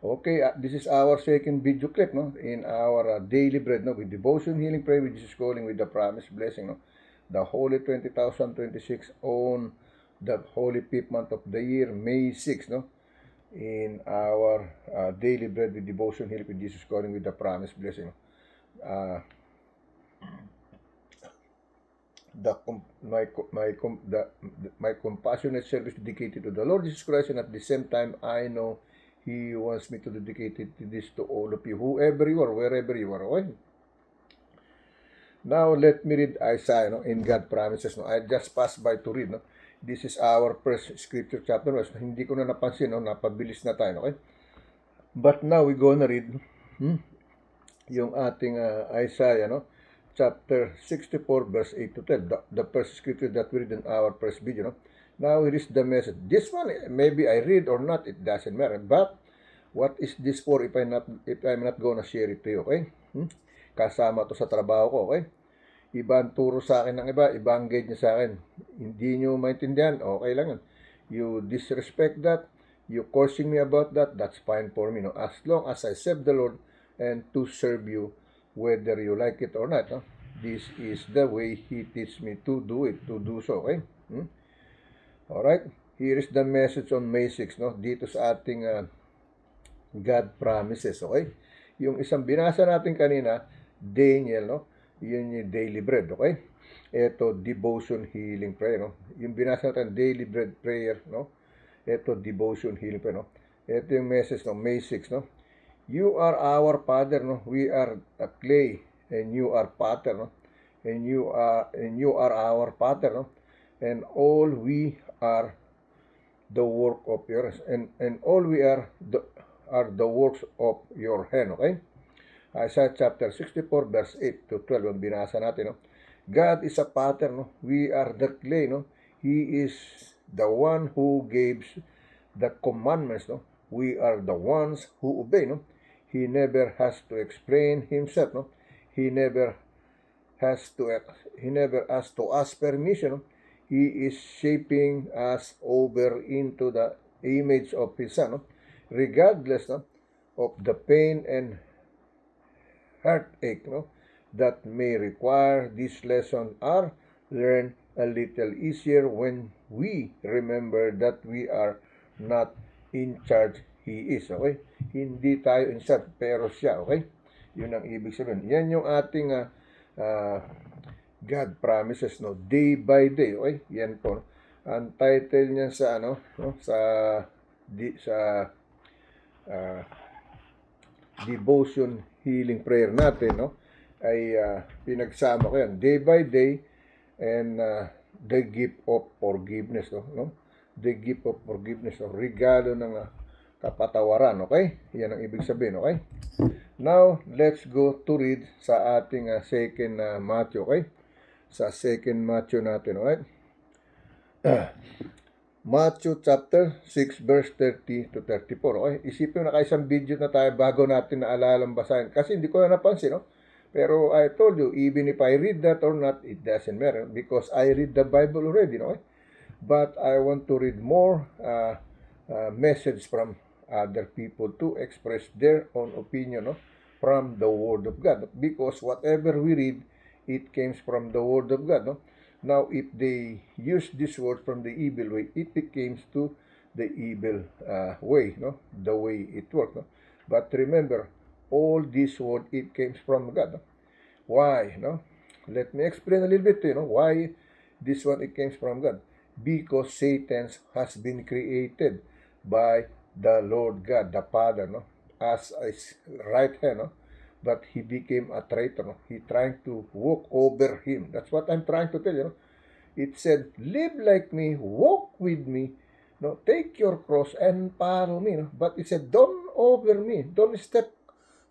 Okay, this is our second video clip, no, in our daily bread, no, with devotion, healing, prayer, with Jesus calling, with the promised blessing, no, the holy 2026 on the holy fifth month of the year, May 6, no, in our daily bread with devotion, healing, with Jesus calling, with the promised blessing. Uh, my compassionate service dedicated to the Lord Jesus Christ, and at the same time, I know He wants me to dedicate this to all of you, whoever you are, wherever you are. Okay? Now, let me read Isaiah, no, in God promises. No? I just passed by to read. No? This is our first scripture chapter. No? Hindi ko na napansin, no? Napabilis na tayo. Okay? But now, we're gonna read yung ating Isaiah, no? Chapter 64, verse 8 to 12, the first scripture that we read in our first video. No? Now, here is the message. This one, maybe I read or not, it doesn't matter. But, what is this for if I'm not gonna share it to you, okay? Kasama to sa trabaho ko, okay? Iba ang turo sa akin ng iba, iba ang guide niya sa akin. Hindi nyo maintindihan, okay lang yan. You disrespect that, you cursing me about that, that's fine for me, no? As long as I serve the Lord and to serve you, whether you like it or not, no? This is the way He teaches me to do it, to do so, okay? Alright, here is the message on May 6, no? Dito sa ating God promises, okay? Yung isang binasa natin kanina, Daniel, no? Yun yung daily bread, okay? Ito, devotion, healing, prayer, no? Yung binasa natin, daily bread prayer, no? Ito, devotion, healing, prayer, no? Ito yung message, no? May 6, no? You are our Father, no? We are a clay, and you are Father, no? And you are our Father, no? And all we are the work of yours, and all we are the works of your hand, okay? Isaiah chapter 64, verse 8 to 12, ang binasa natin, no? God is a Father, no? We are the clay, no? He is the one who gives the commandments, no? We are the ones who obey, no? He never has to explain himself, no? He never has to ask permission, no? He is shaping us over into the image of His Son, no? Regardless, no, of the pain and heartache, no, that may require. This lesson are learned a little easier when we remember that we are not in charge. He is, okay? Hindi tayo in charge, pero siya, okay? Yun ang ibig sabihin. Yan yung ating God promises, no, day by day, okay? Yan po. Ang title niya sa ano, no, sa devotion healing prayer natin, no, ay pinagsama ko yan, day by day, and the gift of forgiveness, no? The gift of forgiveness, o regalo ng kapatawaran, okay? Yan ang ibig sabihin, okay? Now, let's go to read sa ating second Matthew, okay? Sa second Matthew natin, okay? Matthew chapter 6 verse 30 to 34. Okay? Isipin na isang video na tayo bago natin naalalang basahin. Kasi hindi ko na napansin, no? Pero I told you, even if I read that or not, it doesn't matter because I read the Bible already, no? But I want to read more message from other people to express their own opinion, no, from the Word of God. Because whatever we read, it comes from the Word of God, no? Now, if they use this word from the evil way, it becomes to the evil way, no? The way it works, no? But remember, all this word, it comes from God, no? Why, no? Let me explain a little bit, you know, why this one, it comes from God. Because Satan has been created by the Lord God, the Father, no? As a right hand, no? But he became a traitor, no? He trying to walk over him. That's what I'm trying to tell you, no? It said, live like me, walk with me, no? Take your cross and follow me, no? But it said, don't over me, don't step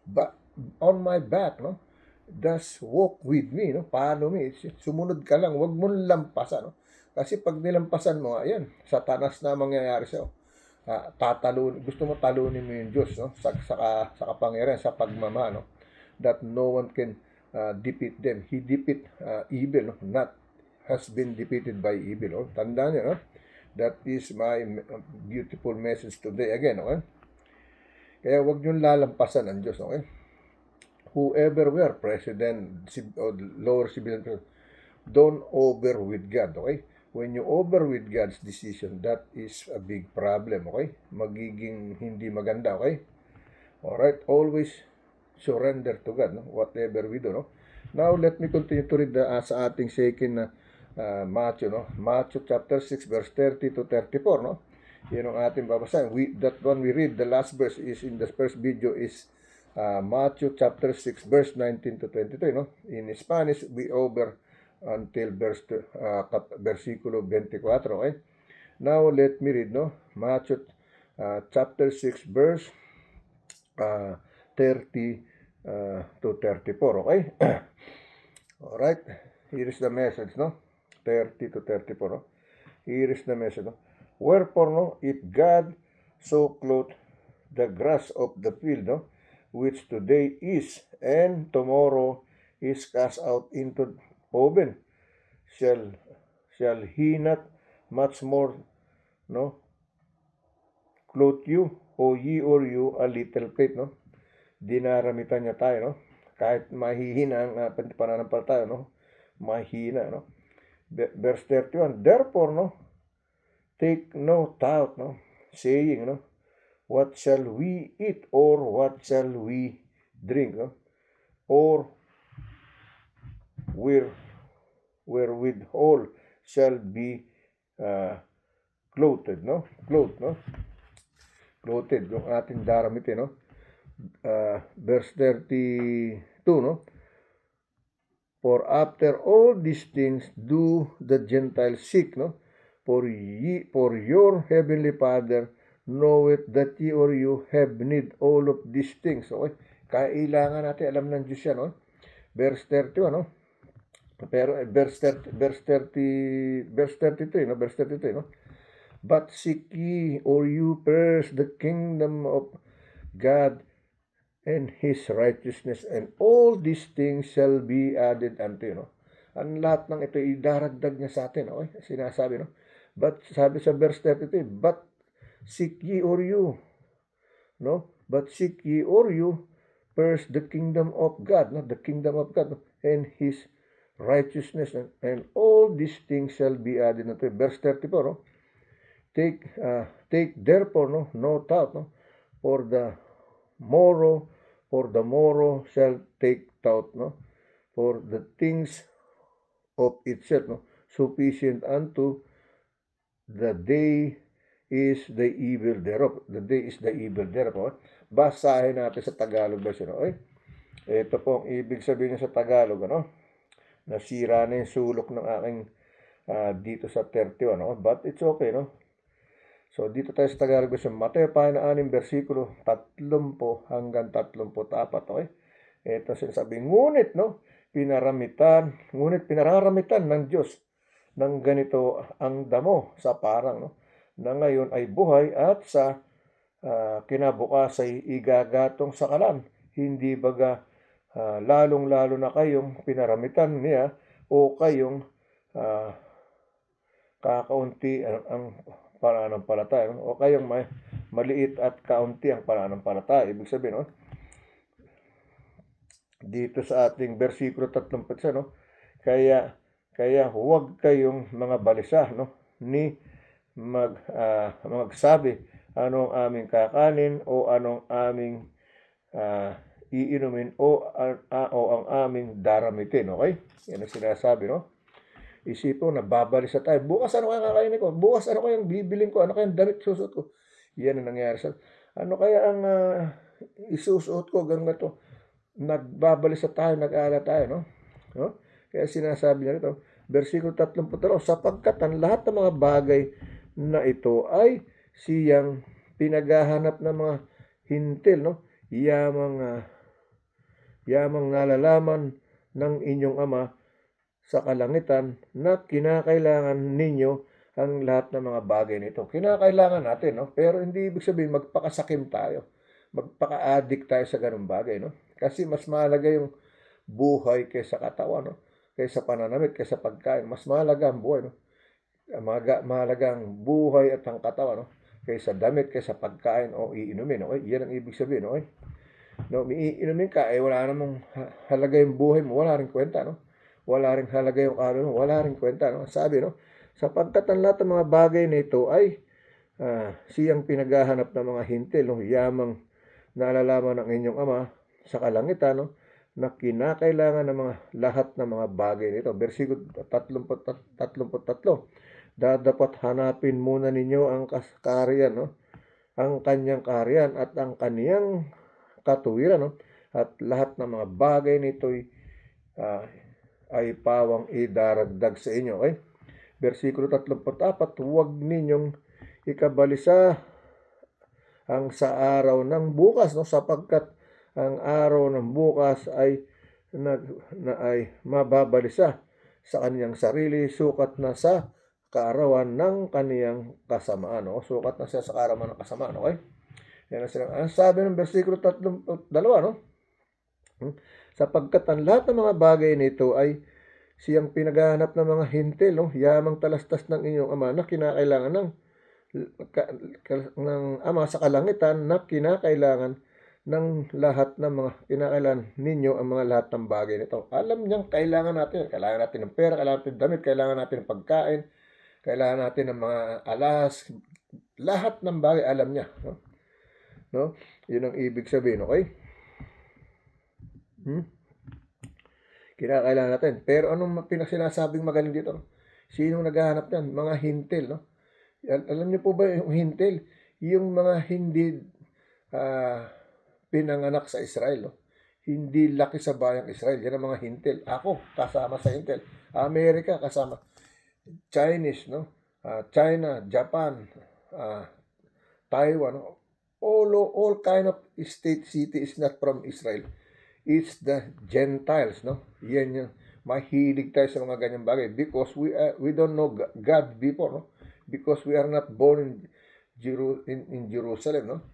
back on my back, no? Just walk with me, no? Follow me. Sumunod ka lang, wag mo lampasan, no? Kasi pag nilampasan mo, ayan, satanas na mangyayari sa'yo. Gusto mo talunin mo yung Diyos, no? Sa kapangyarihan, sa pagmamahal, no? That no one can defeat them. He defeat evil, no? Not has been defeated by evil. Oh. Tandaan niyo, no? That is my beautiful message today again, okay? Kaya huwag niyong lalampasan ang Diyos, okay? Whoever we are, president, or lower civilian person, don't over with God, okay? When you over with God's decision, that is a big problem, okay? Magiging hindi maganda, okay? Alright, always surrender to God, no? Whatever we do, no? Now, let me continue to read sa ating second na Matthew, no? Matthew chapter 6, verse 30 to 34, no? Yan ang ating babasahin. That one we read, the last verse is in the first video is Matthew chapter 6, verse 19 to 23, no? In Spanish, we over until versikulo 24, okay? Now, let me read, no? Matthew chapter 6, verse 30 to 34, okay? Alright, here is the message, no? 30 to 34, no? Here is the message, no? Wherefore, no, if God so clothe the grass of the field, no, which today is, and tomorrow is cast out into oven, shall he not much more, no, clothe you, o ye or you, a little faith, no? Dinaramitan niya tayo, no? Kahit mahihina ang pananampalataya, no? Mahina, no? Verse 31, therefore, no, take no thought, no, saying, no, what shall we eat, or what shall we drink, no? Or wherewith all shall be clothed, no? Clothed, no? Clothed, yung ating daramitin, no? Verse 32, no? For after all these things do the Gentiles seek, no? For your heavenly Father knoweth that ye or you have need all of these things. Okay? Kailangan natin alam ng Diyos yan, no? Verse 31, no? Pero verse 33, no? Verse 33, no? But seek ye or you first the kingdom of God and His righteousness, and all these things shall be added unto you, no? Ang lahat ng ito, idaragdag niya sa atin, okay? Sinasabi, no? But, sabi sa verse 33, but seek ye or you, no? But seek ye or you first the kingdom of God, no? The kingdom of God, no? And His righteousness, and all these things shall be added unto you. Verse 34, no? Take therefore, no thought, no? For the morrow shall take thought, no? For the things of itself, no? Sufficient unto the day is the evil thereof. The day is the evil thereof. Okay? Basahin natin sa Tagalog version. Okay? Ito po ang ibig sabihin sa Tagalog, ano? Nasira na yung sulok ng aking dito sa 31, no? But it's okay, no? So, dito tayo sa Tagalog version. Mateo 6, versikulo 30 hanggang 34, okay? Ito sinasabi, ngunit pinararamitan ng Diyos ng ganito ang damo sa parang, no? Na ngayon ay buhay at sa kinabukas ay igagatong sa kalan. Hindi baga lalong-lalo na kayong pinaramitan niya o kayong kakaunti ang pananampalataya, no? O kayong maliit at kaunti ang pananampalataya. Ibig sabihin, no? Dito sa ating versikulo 31, no? Kaya huwag kayong mga balisa, no? Ni magsabi, anong aming kakanin o anong aming iinumin o ang aming daramitin, okay? Yan ang sinasabi, no? Isipon na babalisa tayo. Bukas ano kaya kakainin ko? Bukas ano kaya bibiling ko? Ano kaya damit susuot ko? Yan ang nangyari sa... Ano kaya ang isusuot ko? Ganun nga to. Nagbabalisa tayo, nag-aala tayo, no? No? Kaya sinasabi niya ito, versikulo 32, sapagkat ang lahat ng mga bagay na ito ay siyang pinaghahanap ng mga hintil, no? Yamang nalalaman ng inyong Ama sa kalangitan na kinakailangan ninyo ang lahat ng mga bagay nito. Kinakailangan natin, no? Pero hindi ibig sabihin magpakasakim tayo. Magpaka-addict tayo sa ganung bagay, no? Kasi mas mahalaga yung buhay kaysa katawan, no? Kaysa pananamit, kaysa pagkain. Mas mahalaga ang buhay, no? Mahalaga ang buhay at ang katawan, no? kaysa damit, kaysa pagkain o iinumin. Okay? Yan ang ibig sabihin. Okay? No, iinumin ka, wala namang halaga yung buhay mo, wala rin kwenta, no? Wala rin halaga yung araw mo, wala rin kwenta, no? Sabi, no? Sapagkat ang lahat ng mga bagay na ito ay siyang pinaghahanap ng mga hintil, no? Yamang naalalaman ng inyong Ama sa kalangitan, no? Na kinakailangan ng mga lahat ng mga bagay nito. Versikulo 33. Dapat hanapin muna ninyo ang kaharian, no? Ang kanyang kaharian at ang kaniyang katuwiran, no? At lahat ng mga bagay nito ay pawang idaragdag sa inyo. Okay? Versikulo 34, huwag ninyong ikabalisa ang sa araw ng bukas, no? Sapagkat ang araw ng bukas ay mababalisa sa kaniyang sarili, sukat na sa kaarawan ng kaniyang kasamaan, no? Sukat na siya sa kaarawan ng kasamaan. Okay? Yan ang sabi ng versikulo 32, no? Sapagkat ang lahat ng mga bagay nito ay siyang pinaghahanap ng mga hintil, no? Yamang talastas ng inyong Ama na kinakailangan ng Ama sa kalangitan, na kinakailangan ng lahat ng mga kinakailangan ninyo ang mga lahat ng bagay nito. Alam niyang kailangan natin ng pera, kailangan natin ng damit, kailangan natin ng pagkain, kailangan natin ng mga alas, lahat ng bagay alam niya, no? Yun ang ibig sabihin, okay? Kinakailangan natin. Pero anong pinasinasabing magaling dito, no? Sino naghahanap yan? Mga hintil, no? Alam niyo po ba yung hintil? Yung mga hindi pinanganak sa Israel, no? Hindi laki sa bayang Israel. Yan ang mga hintil. Ako, kasama sa hintil. Amerika, kasama. Chinese, no? China, Japan, Taiwan, no? All kind of state city is not from Israel. It's the Gentiles, no? Yan yung mahilig tayo sa mga ganyang bagay because we don't know God before, no? Because we are not born in Jerusalem, no?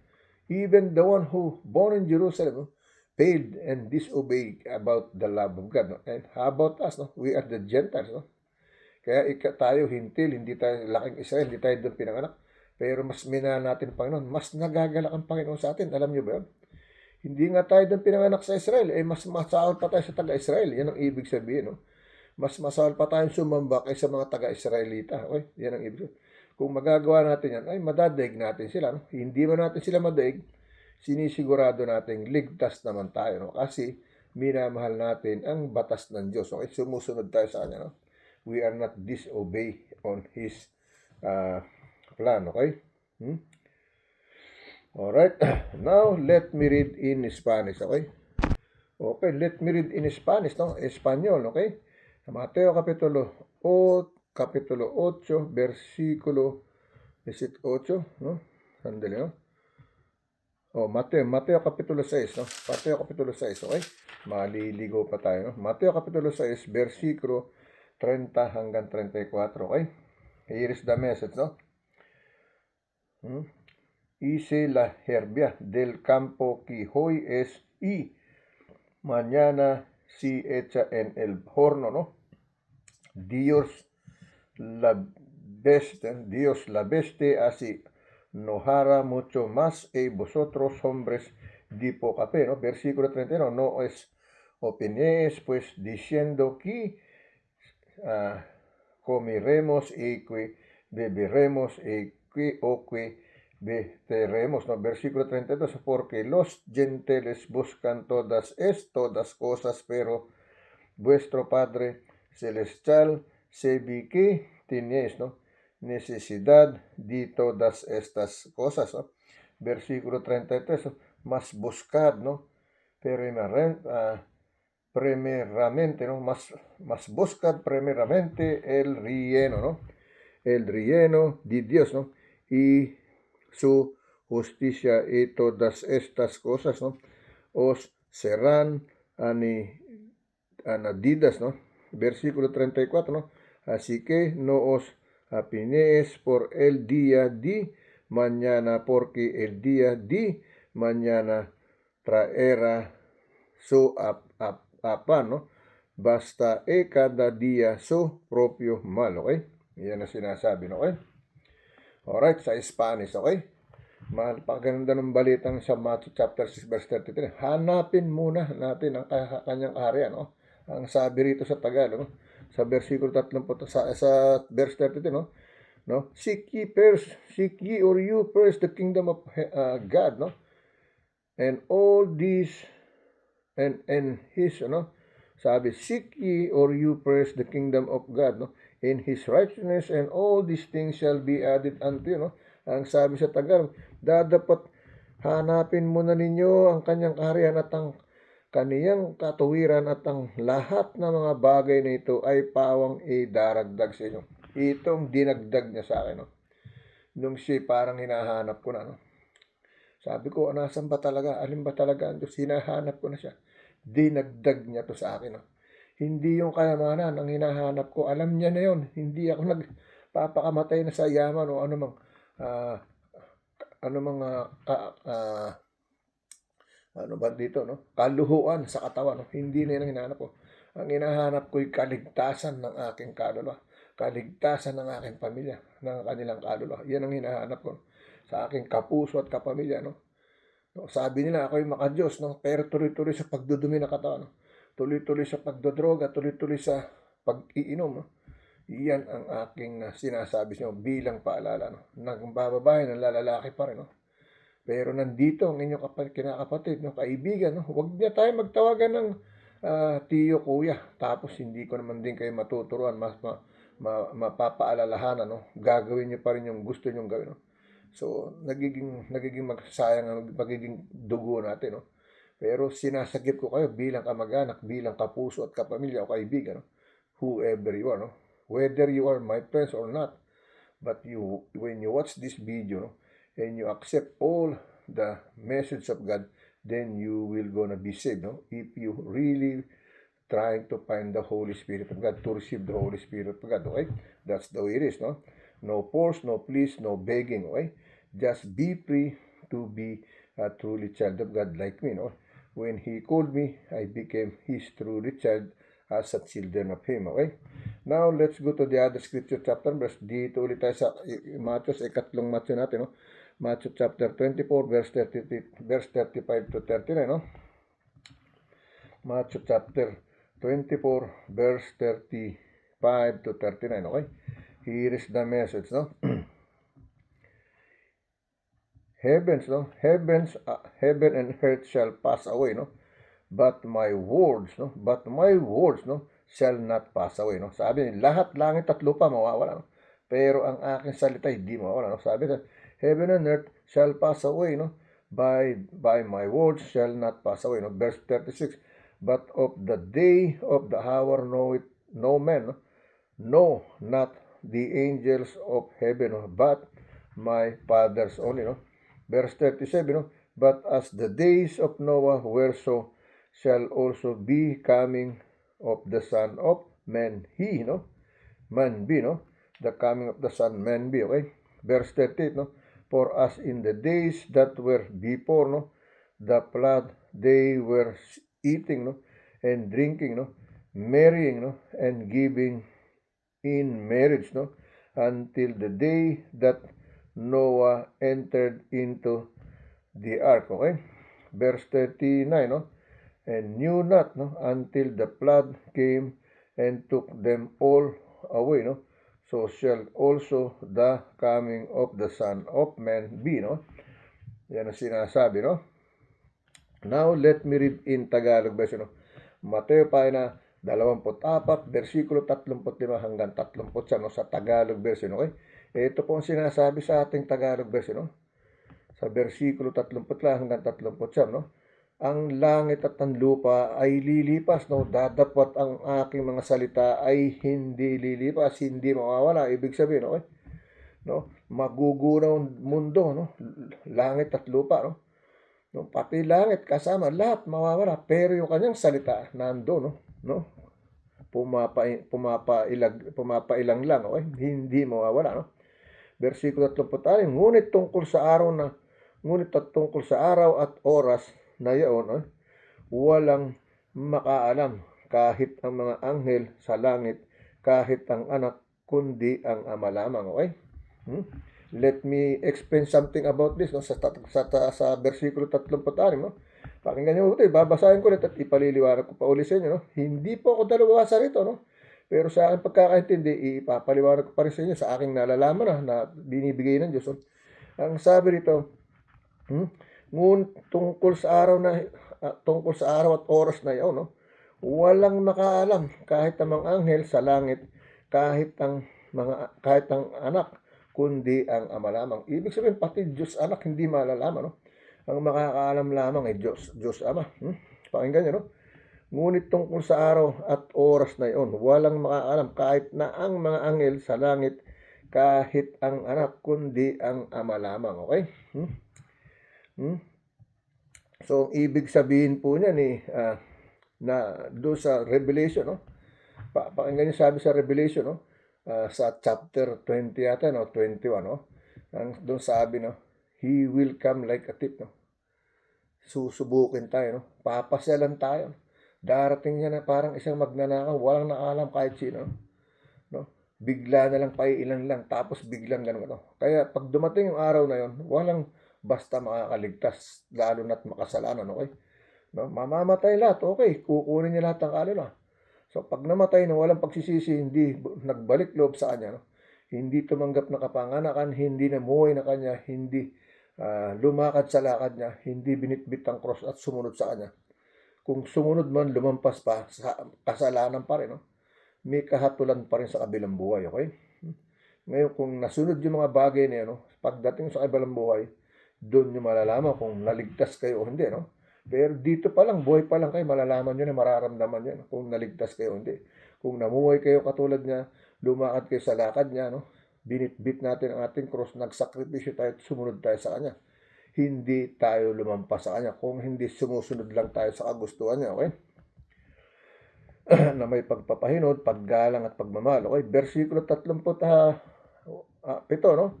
Even the one who born in Jerusalem, no, failed and disobeyed about the love of God, no? And how about us, no? We are the Gentiles, no? Kaya tayo hintil, hindi tayo laking Israel, hindi tayo doon pinanganak. Pero mas minahal natin ang Panginoon, mas nagagalak ang Panginoon sa atin. Alam niyo ba yun? Hindi nga tayo doon pinanganak sa Israel, mas masahol pa tayo sa taga-Israel. Yan ang ibig sabihin, no? Mas masahol pa tayong sumamba kaysa mga taga-Israelita. Okay? Yan ang ibig sabihin. Kung magagawa natin yan, ay madadaig natin sila, no? Hindi man natin sila madaig, sinisigurado natin ligtas naman tayo, no? Kasi minamahal natin ang batas ng Diyos. Okay? Sumusunod tayo sa Kanya, no? We are not disobey on His plan. Okay? Alright, now let me read in Spanish, okay? Okay, let me read in Spanish, no? Espanyol, okay? Mateo Kapitulo 8, versikulo 18, no? Sandali, no? Mateo Kapitulo 6, no? Mateo Kapitulo 6, okay? Maliligo pa tayo, no? Mateo Kapitulo 6, versikulo 30 hanggang 34, okay? Here is the message, no? Hice la herbia del campo que hoy es y mañana si echa en el horno, ¿no? Dios la veste así, no hará mucho más vosotros hombres de poca fe, ¿no? Versículo 31, no os opinéis pues diciendo que comeremos y que beberemos y que veremos, ¿no? Versículo 32, porque los gentiles buscan todas cosas, pero vuestro Padre Celestial sabe que tenéis, ¿no? Necesidad de todas estas cosas, ¿no? Versículo 33, mas buscad, ¿no? Primeramente, ¿no? Mas buscad primeramente el reino, ¿no? El reino de Dios, ¿no? Y su justicia, y todas estas cosas, ¿no? Os serán añadidas, ¿no? Versículo 34, ¿no? Así que no os apinéis por el día de mañana, porque el día de mañana traerá su afán, ¿no? Basta cada día su propio mal, okay? Yan ang sinasabi, no? Okay? Alright, sa Spanish, okay? Napakaganda ng balitang sa Matthew chapter 6 verse 33. Hanapin muna natin ang kanyang kaharian, no? Ang sabi rito sa Tagalog, no? Sa versikulo 30 sa verse 32, no? No? Seek ye or you first the kingdom of God, no? And all these and his, ano? Sabi, seek ye or you first the kingdom of God, no? In his righteousness, and all these things shall be added unto you, no? Ang sabi sa Tagalog, dapat hanapin muna ninyo ang kanyang kaharian at ang kaniyang katuwiran at ang lahat ng mga bagay na ito ay pawang idaragdag sa inyo. Itong dinagdag niya sa akin, no? Nung siya parang hinahanap ko na, no? Sabi ko, nasan ba talaga? Alin ba talaga ang Diyos? Hinahanap ko na siya. Dinagdag niya to sa akin, no? Hindi yung kayamanan ang hinahanap ko. Alam niya na yun. Hindi ako nagpapakamatay na sa yaman o anumang ano ba dito, no? Kaluhuan sa katawan, no? Hindi na yun ang hinahanap ko. Ang hinahanap ko ay kaligtasan ng aking kaluluwa. Kaligtasan ng aking pamilya, ng kanilang kaluluwa. Yan ang hinahanap ko, no? Sa aking kapuso at kapamilya, no? No, sabi nila ako'y makadiyos, no? Pero tuloy-tuloy sa pagdudumi ng katawan, no? Tuloy-tuloy sa pagdodroga, tuloy-tuloy sa pag-iinom, no? Iyan ang aking sinasabi sa inyo bilang paalala, no? Nagbababae ng lalaki pa rin, no? Pero nandito ang inyong kinakapatid, no? Kaibigan, no? Huwag niya tayo magtawagan ng tiyo, kuya. Tapos hindi ko naman din kayo matuturuan, mapapaalalahanan, no? Gagawin niyo pa rin yung gusto niyong gawin, no? So, nagiging magsasayang ang magiging dugo natin, no? Pero sinasagip ko kayo bilang kamag-anak, bilang kapuso at kapamilya o kaibigan, no? Whoever you are, no? Whether you are my friends or not, but when you watch this video, no, and you accept all the message of God, then you will gonna be saved, no? If you really trying to find the Holy Spirit of God, to receive the Holy Spirit of God, okay? That's the way it is, no? No force, no please, no begging, okay? Just be free to be a truly child of God like me, no? When He called me, I became His truly child as a children of Him, okay? Now, let's go to the other scripture chapter verse. Dito ulit tayo sa Matthew, ikatlong Matthew natin, no? Matthew chapter 24, verse 35 to 39, no? Matthew chapter 24, verse 35 to 39, okay? Here is the message, no? Heaven and earth shall pass away, no? But my words, no? Shall not pass away, no? Sabi, lahat langit at lupa mawawala, no? Pero ang aking salita hindi mawawala, no? Sabi, heaven and earth shall pass away, no? By my words shall not pass away, no? Verse 36, but of the day of the hour no man, no? No, not the angels of heaven, no? But my Father's only, no? Verse 37, no? But as the days of Noah were, so shall also be coming of the Son of Man. He, no? Man be, no? The coming of the Son, man be, okay? Verse 38, no? For as in the days that were before, no? The flood, they were eating, no? And drinking, no? Marrying, no? And giving in marriage, no? Until the day that Noah entered into the ark, okay? Verse 39, no? And knew not, no? Until the flood came and took them all away, no? So shall also the coming of the Son of Man be, no? Yan ang sinasabi, no? Now, let me read in Tagalog version, no? Mateo pa na 24, versikulo 35 hanggang 39, no? Sa Tagalog version, okay? Ito po ang sinasabi sa ating Tagalog version, no? Sa versikulo 30 hanggang 39, no? Ang langit at ang lupa ay lilipas, no? Dadapat ang aking mga salita ay hindi lilipas, hindi mawawala. Ibig sabihin, okay? No? Magugunaw ang mundo, no? Langit at lupa, no? No? Pati langit kasama, lahat mawawala. Pero yung kanyang salita nando, no? Pumapailang lang, okay? Hindi mawawala, no? Versikulo 36, ngunit tungkol sa araw at oras na yaon, walang makaalam, kahit ang mga anghel sa langit, kahit ang anak, kundi ang ama lamang, okay? let me explain something about this, no, sa versikulo 36, no. Pakinggan niyo ito, babasahin ko ulit at ipaliliwanag ko pa uli sa inyo, no. Hindi po ako dalawasa rito, no. Pero sa aking pagkakaintindi, ipapaliwanag ko pa rin sa inyo sa aking nalalaman na binibigay ng Diyos. No? Ang sabi rito, ngunit tungkol sa araw at oras na iyon, no, walang makaalam kahit ang mga anghel sa langit, kahit ang anak, kundi ang Ama lamang. Ibig sabihin, pati Diyos anak hindi malalaman, no? Ang makakaalam lamang ay Diyos Ama. Pakinggan niyo, no? Ngunit tungkol sa araw at oras na iyon, walang makaalam kahit na ang mga anghel sa langit, kahit ang anak, kundi ang Ama lamang. Okay? So, ibig sabihin po niyan na doon sa Revelation, no? Pakinggan niyo sabi sa Revelation, no? Sa chapter 20 yata, no? 21, no? Doon sabi, no? He will come like a thief, no? Susubukin tayo, no? Papasyalan tayo. Darating niya na parang isang magnanakaw, walang nakaalam kahit sino, no? Bigla na lang, paiilan lang, tapos biglang ganun, no? Kaya pag dumating yung araw na yon, walang basta makakaligtas, lalo na't makasalanan, okay? No? Mamamatay lahat, okay, kukunin niya lahat ng kaluluwa. So pag namatay na walang pagsisisi, hindi nagbalik loob sa kanya, no? Hindi tumanggap na kapanganakan, hindi namuhay na kanya, hindi lumakad sa lakad niya, hindi binitbit ang cross at sumunod sa kanya. Kung sumunod man, lumampas pa, sa kasalanan pa rin, no? May kahatulan pa rin sa kabilang buhay, okay? Ngayon, kung nasunod yung mga bagay na yan, no? Pagdating sa kabilang buhay, doon nyo malalaman kung naligtas kayo o hindi, no? Pero dito pa lang, buhay pa lang kayo, malalaman nyo na, mararamdaman nyo, no? Kung naligtas kayo o hindi. Kung namuhay kayo katulad niya, lumakad kayo sa lakad niya, no? Binitbit natin ang ating cross, nagsakripisyo tayo at sumunod tayo sa kanya. Hindi tayo lumampas sa kanya kung hindi sumusunod lang tayo sa kagustuhan niya, okay? Na may pagpapahinod, paggalang at pagmamahal, okay? Versikulo 37, no?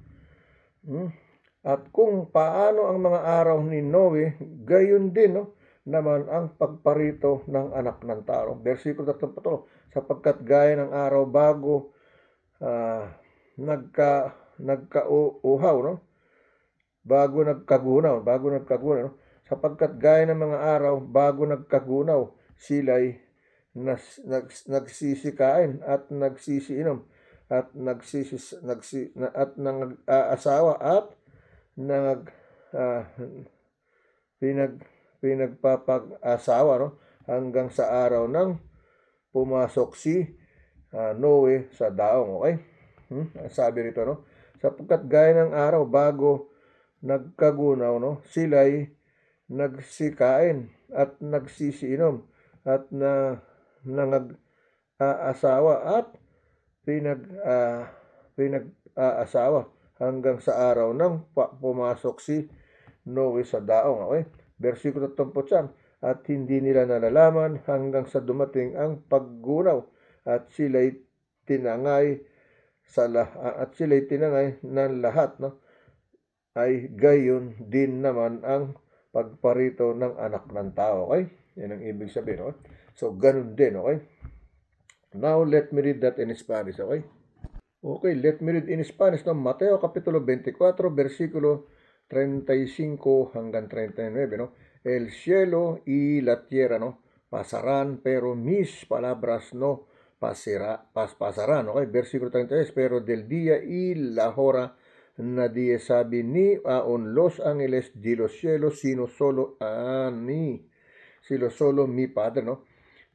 At kung paano ang mga araw ni Noe, gayon din, no, naman ang pagparito ng anak ng tao. Versikulo 37, sapagkat gaya ng araw bago nagkauhaw, no? Bago nagkagunaw, no? Sapagkat gaya ng mga araw bago nagkagunaw, sila'y nagsisikain at nagsisiinom at nag-aasawa at pinagpapag-asawa, no? Hanggang sa araw ng pumasok si Noe sa daong, okay? Sabi rito, no? Sapagkat gaya ng araw bago nagkagunaw, no, sila'y nagsikain at nagsisiinom at nangag-aasawa at pinag-aasawa hanggang sa araw ng pumasok si Noe sa daong, okay? Versikulo 30, at hindi nila nalalaman hanggang sa dumating ang paggunaw at sila'y tinangay ng lahat, no? Ay gayon din naman ang pagparito ng anak ng tao, okay? Yan ang ibig sabihin, okay? So, ganun din, okay? Now, let me read that in Spanish, okay? Okay, let me read in Spanish, no? Mateo Kapitulo 24, versikulo 35 hanggang 39, no? El cielo y la tierra, no, pasarán, pero mis palabras no pasarán, okay? Versikulo 36, pero del día y la hora nadie sabe ni aun los ángeles de los cielos, sino solo mi Padre, ¿no?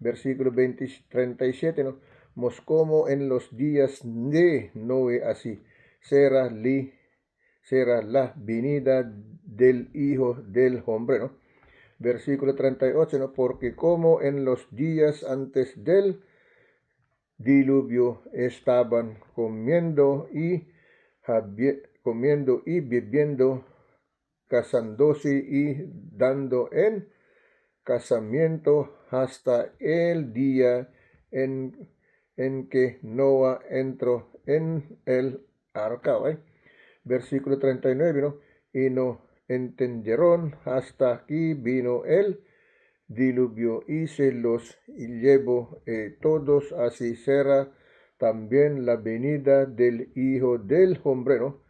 Versículo 37, ¿no? Mos como en los días de Noé, así será la venida del Hijo del Hombre, ¿no? Versículo 38, ¿no? Porque como en los días antes del diluvio estaban comiendo y bebiendo, casándose y dando en casamiento hasta el día en que Noé entró en el arca, ¿eh? Versículo 39, ¿no? Y no entendieron hasta que vino el diluvio y se los llevó todos, así será también la venida del Hijo del Hombre, ¿no?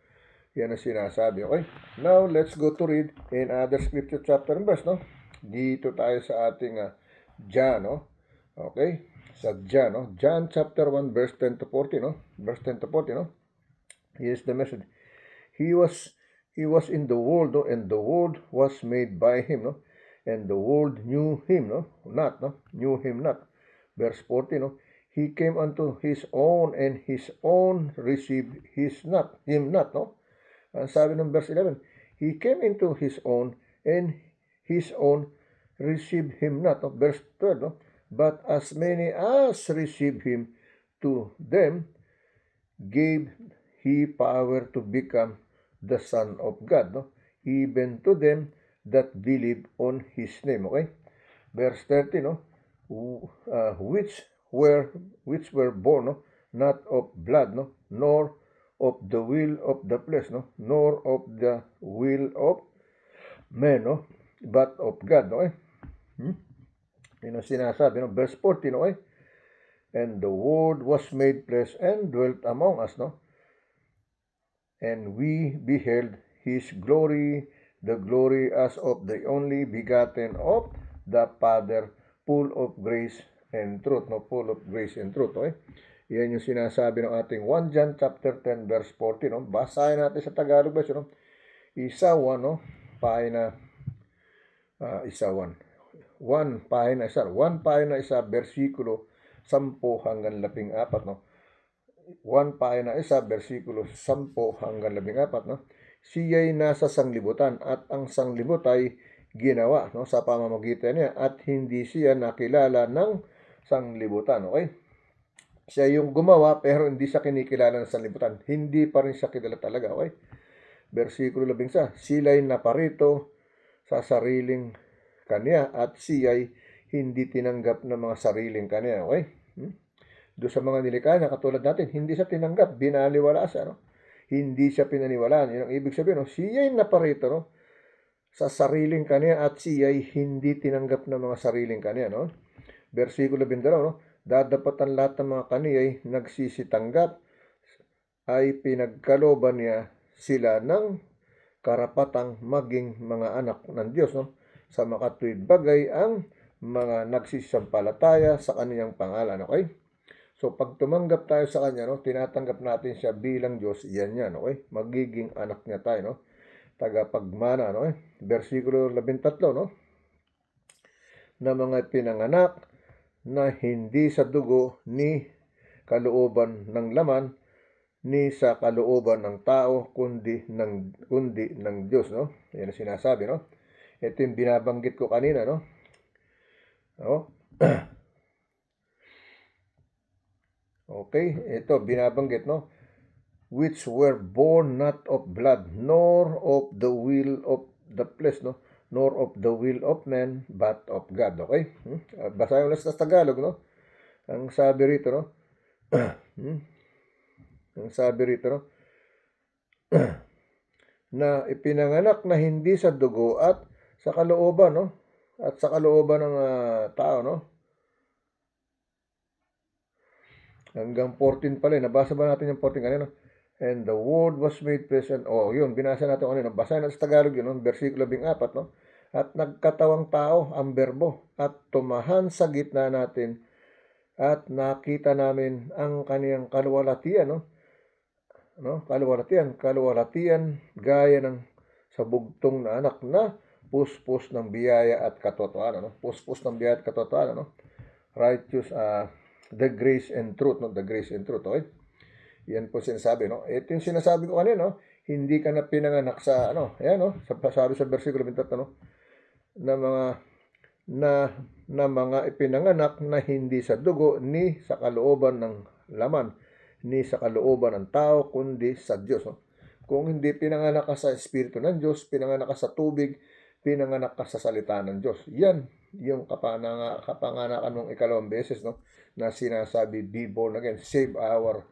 Yan ang sinasabi, okay? Now, let's go to read in other scripture chapter and verse, no? Dito tayo sa ating John, no? Okay? Sa John, no? John chapter 1, verse 10 to 40, no? Verse 10 to 40, no? Here's the message. He was in the world, no? And the world was made by him, no? And the world knew him, no? Not, no? Knew him not. Verse 40, no? He came unto his own, and his own received him not, no? Ang sabi ng verse 11, he came into his own, and his own received him not. No? Verse 12, no? But as many as received him, to them gave he power to become the Son of God, no? Even to them that believe on his name. Okay? Verse 30, no? Which were born, no? Not of blood, no? Nor of the will of the flesh, no? Nor of the will of men, no? But of God, no? Yun ang sinasabi, no? Verse 14, okay? And the Word was made flesh and dwelt among us, no? And we beheld his glory, the glory as of the only begotten of the Father, full of grace and truth, no? Full of grace and truth, okay? Yan yung sinasabi ng ating 1 John chapter 10 verse 40, no? Basahin natin sa Tagalog version, no? Isawan, no? Pahina isawan. 1 pahina isa bersikulo 10 hanggang 14, no? 1 pahina isa bersikulo 10 hanggang 14, no? Siya'y nasa sanglibutan at ang sanglibut ay ginawa, no, sa pamamagitan niya at hindi siya nakilala ng sanglibutan, okay? Siya yung gumawa pero hindi siya kinikilala ng sanlibutan. Hindi pa rin siya kilala talaga, okay? Versikulo 11, sila'y naparito sa sariling kanya at siya'y hindi tinanggap ng mga sariling kanya, okay? Doon sa mga nilikha na katulad natin, hindi siya tinanggap, binaliwala siya, no? Hindi siya pinaniwalaan. Yun ang ibig sabihin, no? Siya'y naparito, no? Sa sariling kanya at siya'y hindi tinanggap ng mga sariling kanya, no? Versikulo 22, no? Dadapatan lahat ng mga kaniya'y nagsisitanggap ay pinagkaloban niya sila ng karapatang maging mga anak ng Diyos, no? Sa makatuwid bagay ang mga nagsisisampalataya sa kaniyang pangalan, okay? So pag tumanggap tayo sa kanya, no, tinatanggap natin siya bilang Diyos, yan, okay? Magiging anak niya tayo, no? Tagapagmana, no? Versikulo 13, no? Na mga pinanganak na hindi sa dugo ni kalooban ng laman ni sa kalooban ng tao kundi ng Diyos, no? Yan ang sinasabi, no? Ito yung binabanggit ko kanina, no? Okay, ito binabanggit, no? Which were born not of blood, nor of the will of the flesh, no? Nor of the will of man, but of God, okay? Basahin ulit sa Tagalog, no? Ang sabi rito, no? Ang sabi rito, no? Na ipinanganak na hindi sa dugo at sa kalooban, no? At sa kalooban ng tao, no? Hanggang 14 pala, nabasa ba natin yung 14 kanina, no? And the word was made present. Oh, yun, binasa natin kanina. Basahin natin sa Tagalog yun, no? Versikulo 14, no? At nagkatawang tao ang berbo at tumahan sa gitna natin at nakita namin ang kaniyang kaluwalhatian, no? Kaluwalhatian gaya ng sa bugtong na anak na puspos ng biyaya at katotohanan, no? Puspos ng biyaya at katotohanan, no? Righteous, the grace and truth, no? The grace and truth, okay? Yan po sinasabi, no? Ito yung sinasabi ko kanina, no? Hindi ka na pinanganak sa, ayan, no? Sabi sa versikulo 23, no? Na mga ipinanganak na hindi sa dugo ni sa kalooban ng laman ni sa kalooban ng tao kundi sa Diyos, no? Kung hindi pinanganak ka sa Espiritu ng Diyos, pinanganak ka sa tubig, pinanganak ka sa salita ng Diyos. Yan yung kapanganakan mong ikalawang beses, no? Na sinasabi, be born again, save our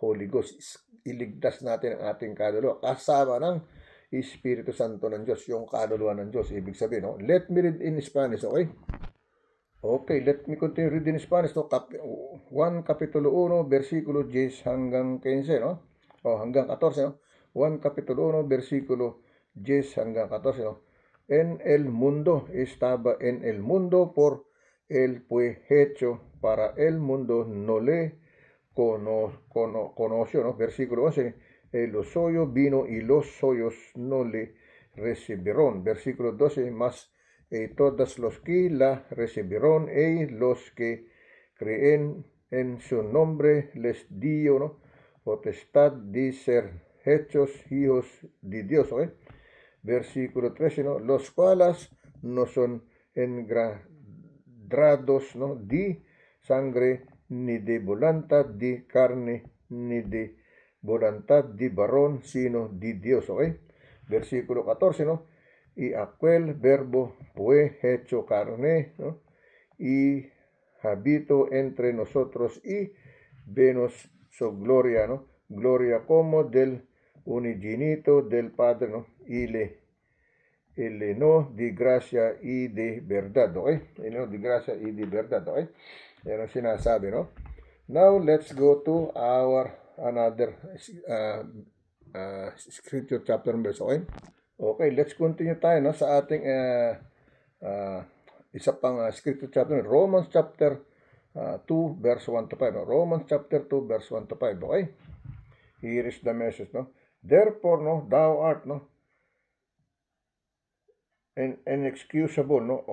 Holy Ghost. Iligtas natin ang ating kaluluwa kasama ng Espiritu Santo ng Diyos, yung kaluluwa ng Diyos. Ibig sabihin, no? Let me read in Spanish, okay? Okay, let me continue reading in Spanish, no? 1 Kapitulo 1, versikulo 10 hanggang 15, no? O hanggang 14, no? Juan Kapitulo 1, versikulo 10 hanggang 14, no? En el mundo estaba en el mundo, por él fue hecho, para el mundo no le conoció, ¿no? Versículo 11, lo suyo vino y los suyos no le recibieron. Versículo 12, más todos los que la recibieron y los que creen en su nombre les dio, ¿no? Potestad de ser hechos hijos de Dios, ¿eh? Versículo 13, ¿no? Los cuales no son engendrados, ¿no? De sangre, ni de voluntad de carne, ni de voluntad de varón, sino de Dios, ¿eh? Versículo 14, ¿no? Y aquel verbo fue hecho carne, ¿no? Y habitó entre nosotros y vemos su gloria, ¿no? Gloria como del unigénito del Padre, ¿no? Y le lleno de gracia y de verdad, okay? Lleno de gracia y de verdad, okay? Yan ang sinasabi, no? Now, let's go to our another scripture chapter and verse, okay? Okay, let's continue tayo, no, sa ating isa pang scripture chapter, Romans chapter 2, verse 1 to 5, no? Romans chapter 2, verse 1 to 5, okay? Here is the message, no? Therefore, no, thou art, no, inexcusable, no,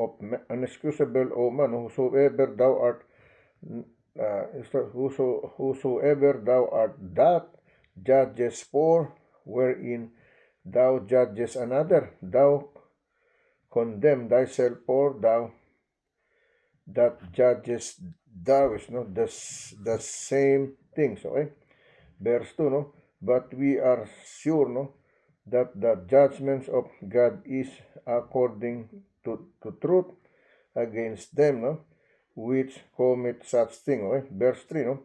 unexcusable, O man, whosoever thou art, whosoever thou art that judges, for wherein thou judges another, thou condemn thyself, for thou that judges thou is, no, the same things, okay? Verse 2, no, but we are sure, no, that the judgments of God is according to truth against them, no, which commit such thing, okay? Verse 3, no,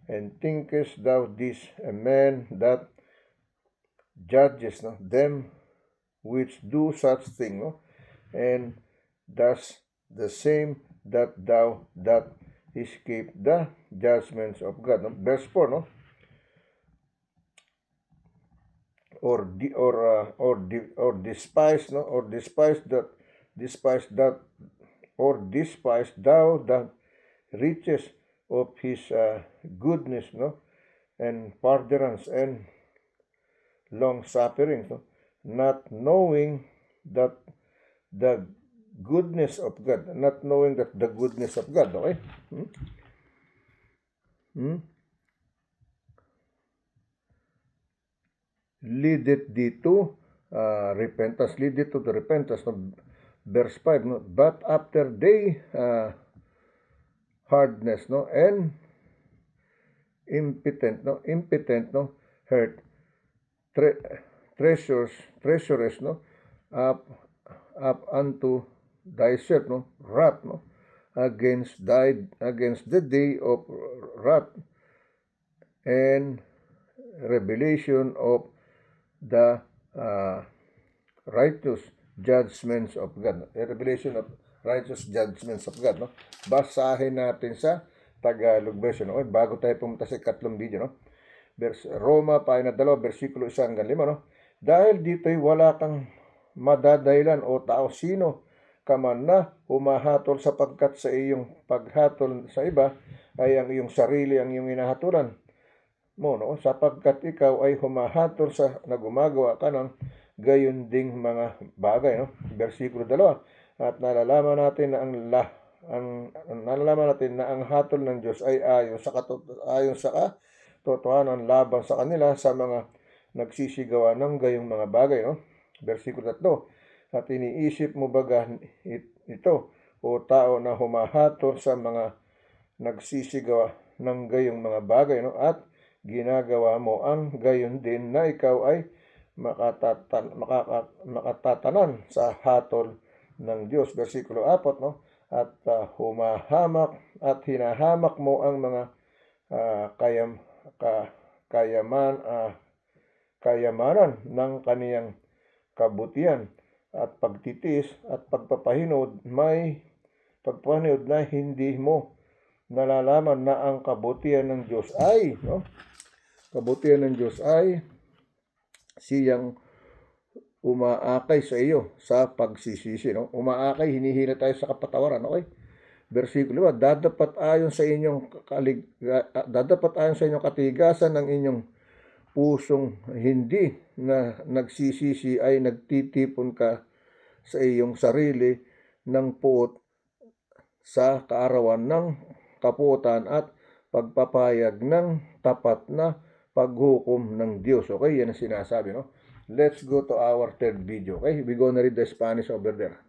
and thinkest thou this, a man that judges, no, them which do such thing, no, and thus the same that thou that escape the judgments of God, no? Verse 4, no, or despise, no, or despise thou the riches of his goodness, no, and forbearance and long suffering, no, not knowing that the goodness of God, okay? Leadeth thee to repentance, no? Verse 5, no? But after they hardness, no, and impotent, no, hurt, treasures, no, up unto thyself, no, wrath, no, against the day of wrath and revelation of the righteous judgments of God. A revelation of righteous judgments of God, no? Basahin natin sa Tagalog version, no? Bago tayo pumunta sa ikatlong video, no? Roma, pahina 2, versikulo 1 hanggang 5, no? Dahil dito'y wala kang madadailan o tao sino ka man na humahatol, sapagkat sa iyong paghatol sa iba ay ang iyong sarili ang iyong hinahatulan mo, no? Sapagkat ikaw ay humahatol sa nagumagawa ka ng gayon ding mga bagay, no? Versikulo 2, at nalalaman natin na ang hatol ng Diyos ay ayon sa katotohanan laban sa kanila sa mga nagsisigawa ng gayong mga bagay, no? Versikulo 3, at iniisip mo baga ito, o tao, na humahatol sa mga nagsisigawa ng gayong mga bagay, no? At ginagawa mo ang gayon din, na ikaw ay makatatanan sa hatol ng Diyos. Versikulo 4, no? At humahamak at hinahamak mo ang mga kayamanan ng kaniyang kabutihan at pagtitiis at pagpapahinod na hindi mo nalalaman na ang kabutihan ng Diyos ay, no? Kabutihan ng Diyos ay siyang umaakay sa iyo sa pagsisisi, no? Umaakay, hinihila tayo sa kapatawaran, okay? Versikulo 5, dadapat ayon sa inyong katigasan ng inyong pusong hindi na nagsisisi ay nagtitipon ka sa iyong sarili ng puot sa kaarawan ng kapuotan at pagpapayag ng tapat na paghukom ng Diyos. Okay, yan ang sinasabi, no? Let's go to our third video. Okay, we gonna read the Spanish over there.